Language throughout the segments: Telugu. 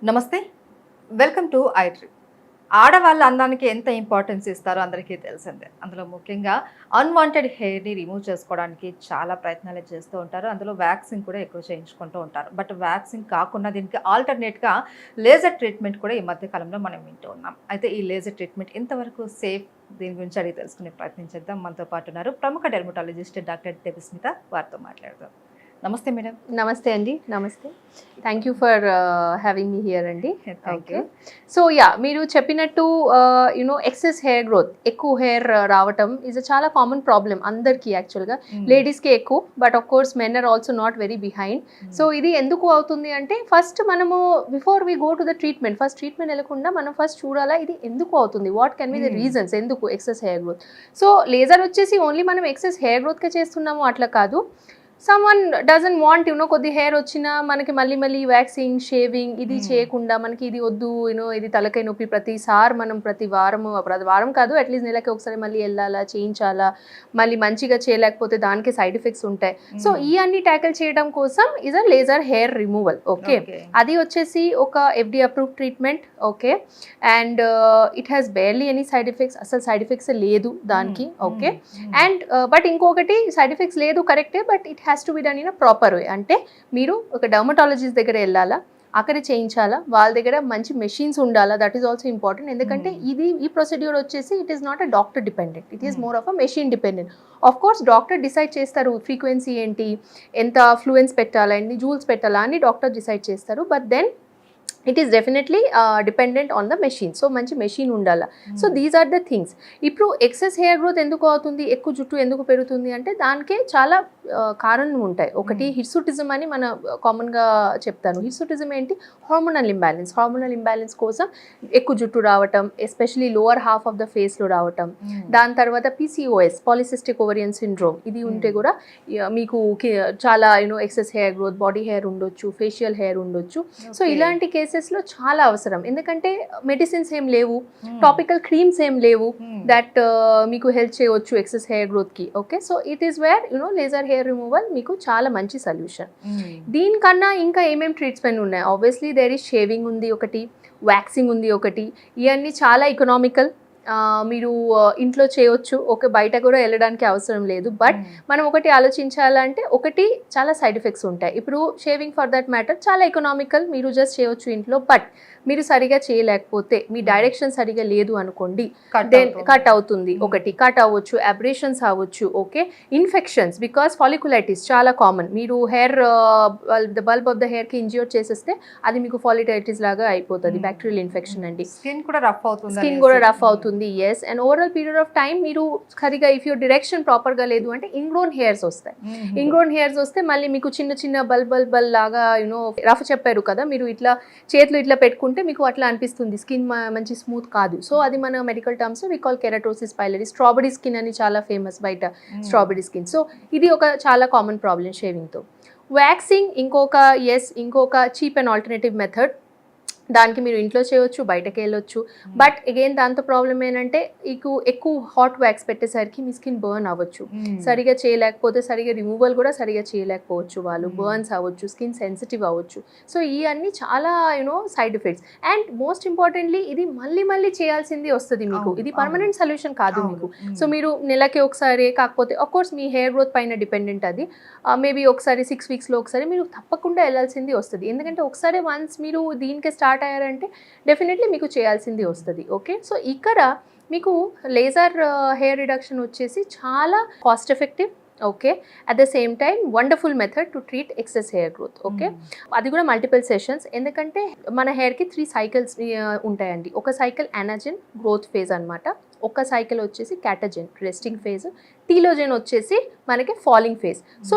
నమస్తే. Welcome to I dream. ఆడవాళ్ళ అందానికి ఎంత ఇంపార్టెన్స్ ఇస్తారో అందరికీ తెలిసిందే. అందులో ముఖ్యంగా అన్‌వాంటెడ్ హెయిర్‌ని రిమూవ్ చేసుకోవడానికి చాలా ప్రయత్నాలు చేస్తూ ఉంటారు. అందులో వ్యాక్సింగ్ కూడా ఎక్కువ చేయించుకుంటూ ఉంటారు. బట్ వ్యాక్సింగ్ కాకుండా దీనికి ఆల్టర్‌నేట్‌గా లేజర్ ట్రీట్మెంట్ కూడా ఈ మధ్య కాలంలో మనం వింటూ ఉన్నాం. అయితే ఈ లేజర్ ట్రీట్మెంట్ ఎంతవరకు సేఫ్? దీని గురించి అడిగి తెలుసుకునే ప్రయత్నం చేద్దాం. మనతో పాటు ఉన్నారు ప్రముఖ డెర్మటాలజిస్ట్ డాక్టర్ దేవిస్మిత. వారితో మాట్లాడదాం. నమస్తే మేడం. నమస్తే అండి. నమస్తే. Thank you for having me here అండి. Thank you. సో మీరు చెప్పినట్టు ఎక్సెస్ హెయిర్ గ్రోత్, ఎక్కువ హెయిర్ రావటం ఈజ్ చాలా కామన్ ప్రాబ్లమ్ అందరికీ యాక్చువల్గా. లేడీస్కి ఎక్కువ, but of course men are also not very behind. So ఇది ఎందుకు అవుతుంది అంటే ఫస్ట్ మనము before we go to the treatment, first treatment వెళ్ళకుండా మనం ఫస్ట్ చూడాలా ఇది ఎందుకు అవుతుంది, what can be the reasons ఎందుకు excess hair growth. So laser వచ్చేసి ఓన్లీ మనం ఎక్సెస్ హెయిర్ గ్రోత్కే చేస్తున్నాము అట్లా కాదు. సమ్వన్ డజంట్ వాంట్ కొద్ది హెయిర్ వచ్చినా మనకి మళ్ళీ వ్యాక్సింగ్, షేవింగ్ ఇది చేయకుండా మనకి ఇది వద్దు ఇది తలకాయ నొప్పి ప్రతిసారి మనం ప్రతి వారం కాదు అట్లీస్ట్ నెలకి ఒకసారి మళ్ళీ వెళ్ళాలా, చేయించాలా, మళ్ళీ మంచిగా చేయలేకపోతే దానికి సైడ్ ఎఫెక్ట్స్ ఉంటాయి. సో ఈ అన్ని ట్యాకిల్ చేయడం కోసం is a laser hair removal. Okay, అది వచ్చేసి ఒక FD approve treatment. Okay, and it has barely any side effects, అసలు సైడ్ ఎఫెక్ట్స్ లేదు దానికి. ఓకే, అండ్ బట్ ఇంకొకటి సైడ్ ఎఫెక్ట్స్ లేదు కరెక్టే, but it has to be done in a proper way. అంటే మీరు ఒక డర్మటాలజిస్ట్ దగ్గర వెళ్ళాలా, అక్కడ చేయించాలా, వాళ్ళ దగ్గర మంచి మెషిన్స్ ఉండాలా, దట్ ఈస్ ఆల్సో ఇంపార్టెంట్. ఎందుకంటే ఈ ప్రొసీడ్యూర్ వచ్చేసి it is not a doctor dependent, it is more of a machine dependent. Of course doctor decide చేస్తారు ఫ్రీక్వెన్సీ ఏంటి, ఎంత ఫ్లూయెన్స్ పెట్టాలా, ఎన్ని జూల్స్ పెట్టాలా అని డాక్టర్ డిసైడ్ చేస్తారు. But then it is definitely dependent on the machine. So మంచి మెషిన్ ఉండాలి. So these are the things. ఇప్పుడు ఎక్సెస్ హెయిర్ గ్రోత్ ఎందుకు అవుతుంది, ఎక్కువ జుట్టు ఎందుకు పెరుగుతుంది అంటే దానికే చాలా కారణం ఉంటాయి. ఒకటి హిర్సుటిజం అని మన కామన్గా చెప్తాను. హిర్సుటిజం ఏంటి, హార్మోనల్ ఇంబ్యాలెన్స్. హార్మోనల్ ఇంబ్యాలెన్స్ కోసం ఎక్కువ జుట్టు రావటం, especially lower half of the ఫేస్లో రావటం. దాని తర్వాత PCOS, పాలిసిస్టిక్ ఓవరియన్ సిండ్రోమ్, ఇది ఉంటే కూడా మీకు చాలా excess hair growth, body hair ఉండొచ్చు, ఫేషియల్ హెయిర్ ఉండొచ్చు. సో ఇలాంటి కేసెస్లో చాలా అవసరం. ఎందుకంటే మెడిసిన్స్ ఏం లేవు, టాపికల్ క్రీమ్స్ ఏం లేవు దట్ మీకు హెల్ప్ చేయవచ్చు ఎక్సెస్ హెయిర్ గ్రోత్కి. Okay, so it is where laser hair removal మీకు చాలా మంచి సొల్యూషన్. దీనికన్నా ఇంకా ఏమేమి ట్రీట్మెంట్ ఉన్నాయి, ఆబ్వియస్లీ దేర్ ఈస్ షేవింగ్ ఉంది ఒకటి, వ్యాక్సింగ్ ఉంది ఒకటి. ఇవన్నీ చాలా ఎకనామికల్, మీరు ఇంట్లో చేయొచ్చు. ఓకే, బయట కూడా వెళ్ళడానికి అవసరం లేదు. బట్ మనం ఒకటి ఆలోచించాలంటే ఒకటి చాలా సైడ్ ఎఫెక్ట్స్ ఉంటాయి. ఇప్పుడు షేవింగ్ ఫర్ దట్ మ్యాటర్ చాలా ఎకనామికల్, మీరు జస్ట్ చేయొచ్చు ఇంట్లో. బట్ మీరు సరిగా చేయలేకపోతే, మీ డైరెక్షన్ సరిగా లేదు అనుకోండి, దెన్ కట్ అవుతుంది. ఒకటి కట్ అవ్వచ్చు, అబ్రేషన్స్ అవ్వచ్చు. ఓకే, ఇన్ఫెక్షన్స్, బికాస్ ఫాలికులైటిస్ చాలా కామన్. మీరు hair the bulb of the హెయిర్కి ఇంజ్యూర్ చేసేస్తే అది మీకు ఫాలికైటిస్ లాగా అయిపోతుంది, బ్యాక్టీరియల్ ఇన్ఫెక్షన్ అండి. స్కిన్ కూడా రఫ్ అవుతుంది. Yes, and overall period of time మీరు సరిగా ఇఫ్ యూ డైరెక్షన్ ప్రాపర్గా లేదు అంటే ఇంగ్రోన్ హెయిర్స్ వస్తాయి. ఇంగ్రోన్ హెయిర్స్ వస్తే మళ్ళీ మీకు చిన్న బల్ లాగా రఫ్ చెప్పారు కదా, మీరు ఇట్లా చేతులు ఇట్లా పెట్టుకుంటే మీకు అట్లా అనిపిస్తుంది, స్కిన్ మంచి స్మూత్ కాదు. సో అది మన medical terms we call keratosis pilaris. Strawberry skin అని చాలా ఫేమస్ బయట, స్ట్రాబెరీ స్కిన్. సో ఇది ఒక చాలా కామన్ ప్రాబ్లమ్ షేవింగ్తో. వ్యాక్సింగ్ ఇంకొక చీప్ అండ్ ఆల్టర్నేటివ్ మెథడ్. దానికి మీరు ఇంట్లో చేయొచ్చు, బయటకు వెళ్ళొచ్చు. బట్ అగైన్ దాంతో ప్రాబ్లం ఏంటంటే ఎక్కువ హాట్ వ్యాక్స్ పెట్టేసరికి మీ స్కిన్ బర్న్ అవ్వచ్చు, సరిగా చేయలేకపోతే, సరిగా రిమూవల్ కూడా సరిగా చేయలేకపోవచ్చు, వాళ్ళు బర్న్స్ అవ్వచ్చు, స్కిన్ సెన్సిటివ్ అవ్వచ్చు. సో ఈ అన్ని చాలా side effects. And most importantly ఇది మళ్ళీ చేయాల్సింది వస్తుంది మీకు, ఇది పర్మనెంట్ సొల్యూషన్ కాదు మీకు. సో మీరు నెలకి ఒకసారి, కాకపోతే of course me hair growth పైన డిపెండెంట్ అది, మేబీ ఒకసారి 6 వీక్స్లో ఒకసారి మీరు తప్పకుండా వెళ్ళాల్సింది వస్తుంది. ఎందుకంటే ఒకసారి వన్స్ మీరు దీనికి స్టార్ట్ అయ్యారంటే డెఫినెట్లీ మీకు చేయాల్సింది వస్తుంది. ఓకే, సో ఇక్కడ మీకు లేజర్ హెయిర్ రిడక్షన్ వచ్చేసి చాలా cost effective. Okay, at the same time wonderful method to treat excess hair growth. Okay, అది కూడా మల్టిపుల్ సెషన్స్. ఎందుకంటే మన హెయిర్కి 3 సైకిల్స్ ఉంటాయండి. ఒక సైకిల్ ఎనాజెన్ గ్రోత్ ఫేజ్ అనమాట, ఒక సైకిల్ వచ్చేసి క్యాటజెన్ రెస్టింగ్ ఫేజ్, టీలోజెన్ వచ్చేసి మనకి ఫాలింగ్ ఫేజ్. సో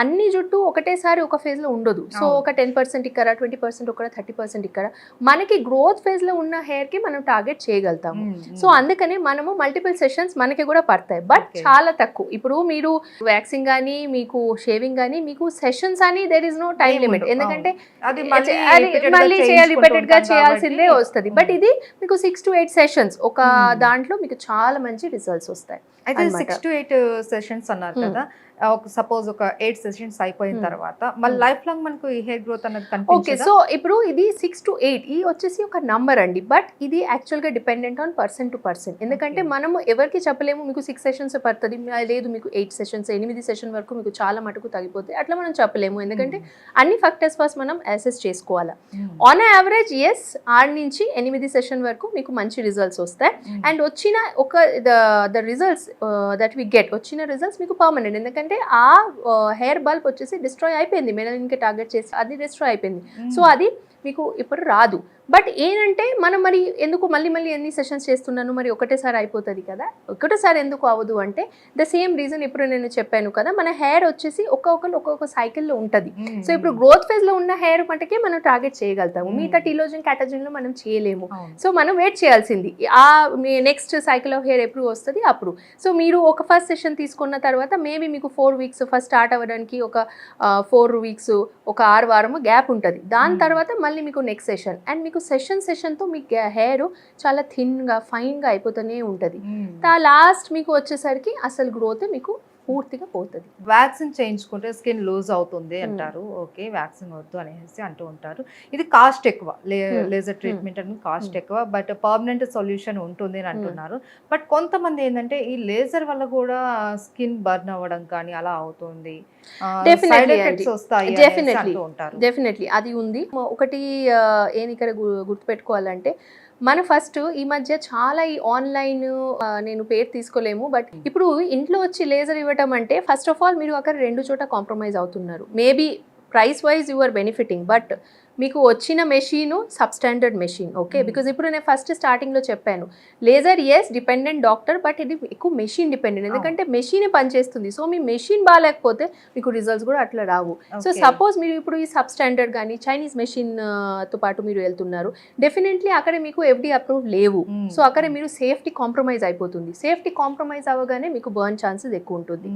అన్ని జుట్టు ఒకటేసారి ఒక ఫేజ్లో ఉండదు. సో ఒక 10% ఇక్కడ, 20% ఇక్కడ, 30% ఇక్కడ, మనకి గ్రోత్ ఫేజ్లో ఉన్న హెయిర్కి మనం టార్గెట్ చేయగలుగుతాము. సో అందుకని మనము మల్టిపుల్ సెషన్స్ మనకి కూడా పడతాయి, బట్ చాలా తక్కువ. ఇప్పుడు మీరు వ్యాక్సింగ్ కానీ, మీకు షేవింగ్ కానీ, మీకు సెషన్స్ అని there is no time limit. ఎందుకంటే మళ్ళీ రిపీటెడ్గా చేయాల్సిందే వస్తుంది. బట్ ఇది మీకు 6 to 8 సెషన్స్, ఒక దాంట్లో మీకు చాలా మంచి రిజల్ట్స్ వస్తాయి. అయితే 6 to 8 సెషన్స్ అన్నారు కదా, ఒక సపోజ్ ఒక 8 సెషన్స్ అయిపోయిన తర్వాత మళ్ళీ లైఫ్ లాంగ్ మనకు ఈ హెయిర్ గ్రోత్ అనేది ఓకే, కనిపించదా? సో ఇప్పుడు ఇది 6 to 8 ఈ వచ్చేసి ఒక నంబర్ అండి, బట్ ఇది యాక్చువల్గా dependent on person to person. ఎందుకంటే Okay. మనము ఎవరికి చెప్పలేము మీకు 6 సెషన్స్ పడుతుంది, లేదు మీకు 8 సెషన్స్ 8 సెషన్ వరకు మీకు చాలా మటుకు తగ్గిపోతే అట్లా మనం చెప్పలేము. ఎందుకంటే అన్ని ఫ్యాక్టర్స్ ఫస్ట్ మనం అసెస్ చేసుకోవాలి. ఆన్ యావరేజ్ ఎస్ 6 నుంచి 8 సెషన్ వరకు మీకు మంచి రిజల్ట్స్ వస్తాయి. అండ్ వచ్చిన ఒక the results that we get వచ్చిన రిజల్ట్స్ మీకు పర్మనెంట్. ఎందుకంటే ఆ హెయిర్ బల్బ్ వచ్చేసి డిస్ట్రాయ్ అయిపోయింది, మెలనిన్కి టార్గెట్ చేసి అది డిస్ట్రాయ్ అయిపోయింది. సో అది మీకు ఇప్పుడు రాదు. బట్ ఏంటంటే మనం మరి ఎందుకు మళ్ళీ మళ్ళీ ఎన్ని సెషన్స్ చేస్తున్నాను, మరి ఒకటేసారి అయిపోతుంది కదా, ఒకటేసారి ఎందుకు అవ్వదు అంటే ద సేమ్ రీజన్ ఇప్పుడు నేను చెప్పాను కదా, మన హెయిర్ వచ్చేసి ఒక్కొక్క సైకిల్లో ఉంటుంది. సో ఇప్పుడు గ్రోత్ ఫేజ్లో ఉన్న హెయిర్ మటుకే మనం టార్గెట్ చేయగలుగుతాము, మిగతా టీలోజిన్ క్యాటజిన్లో మనం చేయలేము. సో మనం వెయిట్ చేయాల్సింది ఆ నెక్స్ట్ సైకిల్ ఆఫ్ హెయిర్ ఎప్పుడు వస్తుంది అప్పుడు. సో మీరు ఒక ఫస్ట్ సెషన్ తీసుకున్న తర్వాత మేబీ మీకు 4 వీక్స్ ఫస్ట్ స్టార్ట్ అవ్వడానికి ఒక 4 వీక్స్ ఒక 6 వారము గ్యాప్ ఉంటుంది. దాని తర్వాత మళ్ళీ మీకు నెక్స్ట్ సెషన్ అండ్ మీకు సెషన్తో మీ హెయిర్ చాలా థిన్గా ఫైన్గా అయిపోతూనే ఉంటుంది. లాస్ట్ మీకు వచ్చేసరికి అసలు గ్రోత్ మీకు పూర్తిగా పోతుంది. వ్యాక్సిన్ చేయించుకుంటే స్కిన్ లూజ్ అవుతుంది అంటారు. ఓకే, వ్యాక్సిన్ వద్దు అనేసి అంటూ ఉంటారు. ఇది కాస్ట్ ఎక్కువ, లేజర్ ట్రీట్మెంట్ అనేది కాస్ట్ ఎక్కువ, బట్ పర్మనెంట్ సొల్యూషన్ ఉంటుంది అని అంటున్నారు. బట్ కొంతమంది ఏంటంటే ఈ లేజర్ వల్ల కూడా స్కిన్ బర్న్ అవ్వడం కానీ అలా అవుతుంది, సైడ్ ఎఫెక్ట్స్ వస్తాయి అనేసి అంటూ ఉంటారు. డెఫినెట్లీ అది ఉంది. ఒకటి ఏం ఇక్కడ గుర్తుపెట్టుకోవాలంటే మన ఫస్ట్ ఈ మధ్య చాలా ఈ ఆన్లైన్ నేను పేరు తీసుకోలేము, బట్ ఇప్పుడు ఇంట్లో వచ్చి లేజర్ ఇవ్వటం అంటే ఫస్ట్ ఆఫ్ ఆల్ మీరు అక్కడ 2 చోట కాంప్రమైజ్ అవుతున్నారు. Maybe price wise you are benefiting, but మీకు వచ్చిన machine substandard machine. Okay, because ఇప్పుడు నేను ఫస్ట్ స్టార్టింగ్లో చెప్పాను laser is dependent doctor, but ఇది ఎక్కువ మెషిన్ డిపెండెంట్. ఎందుకంటే మెషిన్ పనిచేస్తుంది. సో మీ మెషిన్ బాగాలేకపోతే మీకు రిజల్ట్స్ కూడా అట్లా రావు. సో సపోజ్ మీరు ఇప్పుడు ఈ సబ్స్టాండర్డ్ కానీ చైనీస్ మెషిన్తో పాటు మీరు వెళ్తున్నారు, డెఫినెట్లీ అక్కడ మీకు ఎఫ్డీ అప్రూవ్ లేవు. సో అక్కడ మీరు సేఫ్టీ కాంప్రమైజ్ అయిపోతుంది. సేఫ్టీ కాంప్రమైజ్ అవ్వగానే మీకు బర్న్ ఛాన్సెస్ ఎక్కువ ఉంటుంది.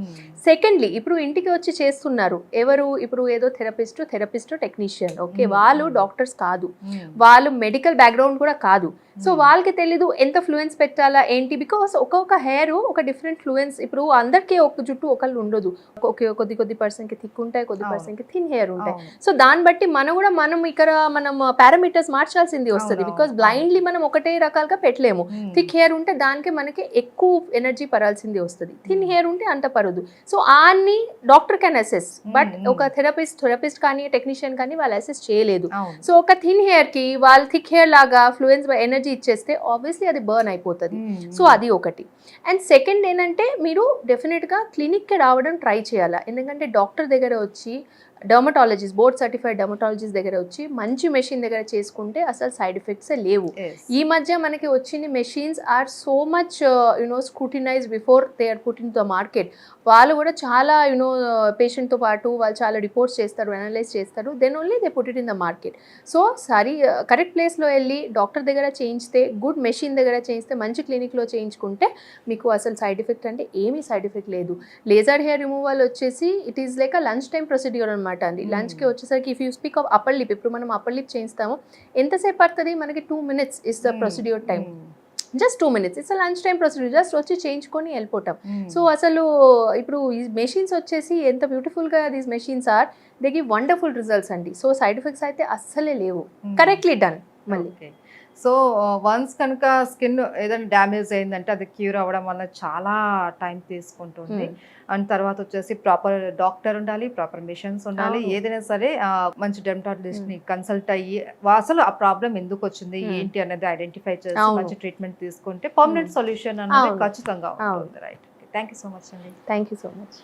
సెకండ్లీ ఇప్పుడు ఇంటికి వచ్చి చేస్తున్నారు ఎవరు, ఇప్పుడు ఏదో థెరపిస్ట్ టెక్నీషియన్, ఓకే, వాళ్ళు డాక్టర్స్ కాదు, వాళ్ళు మెడికల్ బ్యాక్గ్రౌండ్ కూడా కాదు. సో వాళ్ళకి తెలీదు ఎంత ఫ్లూయెన్స్ పెట్టాలా ఏంటి, బికాస్ ఒక్కొక్క హెయిర్ ఒక డిఫరెంట్ ఫ్లూయెన్స్. ఇప్పుడు అందరికీ ఒక జుట్టు ఒకళ్ళు ఉండదు, కొద్ది పర్సన్కి థిక్ ఉంటాయి, కొద్ది పర్సన్కి థిన్ హెయిర్ ఉంటాయి. సో దాన్ని బట్టి మనం ఇక్కడ పారామీటర్స్ మార్చాల్సింది వస్తుంది. బికాస్ బ్లైండ్లీ మనం ఒకటే రకాలుగా పెట్టలేము. థిక్ హెయిర్ ఉంటే దానికి మనకి ఎక్కువ ఎనర్జీ పరాల్సింది వస్తుంది, థిన్ హెయిర్ ఉంటే అంత పరదు. సో అన్ని డాక్టర్ కెన్ అసెస్, బట్ ఒక థెరపిస్ట్ కానీ టెక్నీషియన్ కానీ వాళ్ళు అసెస్ చేయలేదు. సో ఒక థిన్ హెయిర్ కి వాళ్ళు థిక్ హెయిర్ లాగా ఫ్లూయెన్స్ ఎనర్జీ ఇచ్చేస్తే ఆబ్వియస్లీ అది బర్న్ అయిపోతుంది. సో అది ఒకటి. అండ్ సెకండ్ ఏంటంటే మీరు డెఫినెట్గా క్లినిక్కి రావడం ట్రై చేయాలా. ఎందుకంటే డాక్టర్ దగ్గర వచ్చి డర్మటాలజిస్ట్, బోర్డ్ సర్టిఫైడ్ డర్మటాలజిస్ట్ దగ్గర వచ్చి మంచి మెషిన్ దగ్గర చేసుకుంటే అసలు సైడ్ ఎఫెక్ట్స్ లేవు. ఈ మధ్య మనకి వచ్చిన machines are so much scrutinize before they are put in the market. వాళ్ళు కూడా చాలా పేషెంట్తో పాటు వాళ్ళు చాలా రిపోర్ట్స్ చేస్తారు, అనలైజ్ చేస్తారు, then only they put it in the market. So correct ప్లేస్లో వెళ్ళి డాక్టర్ దగ్గర చేయించితే, గుడ్ మెషిన్ దగ్గర చేయిస్తే, మంచి క్లినిక్లో చేయించుకుంటే మీకు అసలు సైడ్ ఎఫెక్ట్ అంటే ఏమీ సైడ్ ఎఫెక్ట్ లేదు. లేజర్ హెయిర్ రిమూవల్ వచ్చేసి it is like a lunch time procedure అనమాట అండి. లంచ్కి వచ్చేసరికి if you speak of upper lip, ఇప్పుడు మనం అప్పర్ లిప్ చేయిస్తాము, ఎంతసేపు పడుతుంది మనకి? 2 minutes is the procedure time. Just 2 minutes, it's lunch time procedure. Just వచ్చి చేయించుకొని వెళ్ళిపోతాం. సో అసలు ఇప్పుడు ఈ మెషిన్స్ వచ్చేసి ఎంత బ్యూటిఫుల్గా these machines are, they give wonderful results అండి. సో సైడ్ ఎఫెక్ట్స్ అయితే అస్సలే లేవు, కరెక్ట్లీ డన్. మళ్ళీ సో వన్స్ కనుక స్కిన్ ఏదైనా డ్యామేజ్ అయిందంటే అది క్యూర్ అవ్వడం వల్ల చాలా టైం తీసుకుంటుంది. అండ్ తర్వాత వచ్చేసి ప్రాపర్ డాక్టర్ ఉండాలి, ప్రాపర్ మిషన్స్ ఉండాలి. ఏదైనా సరే మంచి డెర్మటాలజిస్ట్ ని కన్సల్ట్ అయ్యి అసలు ఆ ప్రాబ్లం ఎందుకు వచ్చింది ఏంటి అనేది ఐడెంటిఫై చేసి మంచి ట్రీట్మెంట్ తీసుకుంటే పర్మనెంట్ సొల్యూషన్ అనేది ఖచ్చితంగా ఉంటుంది. Right, thank you so much అండి. Thank you so much.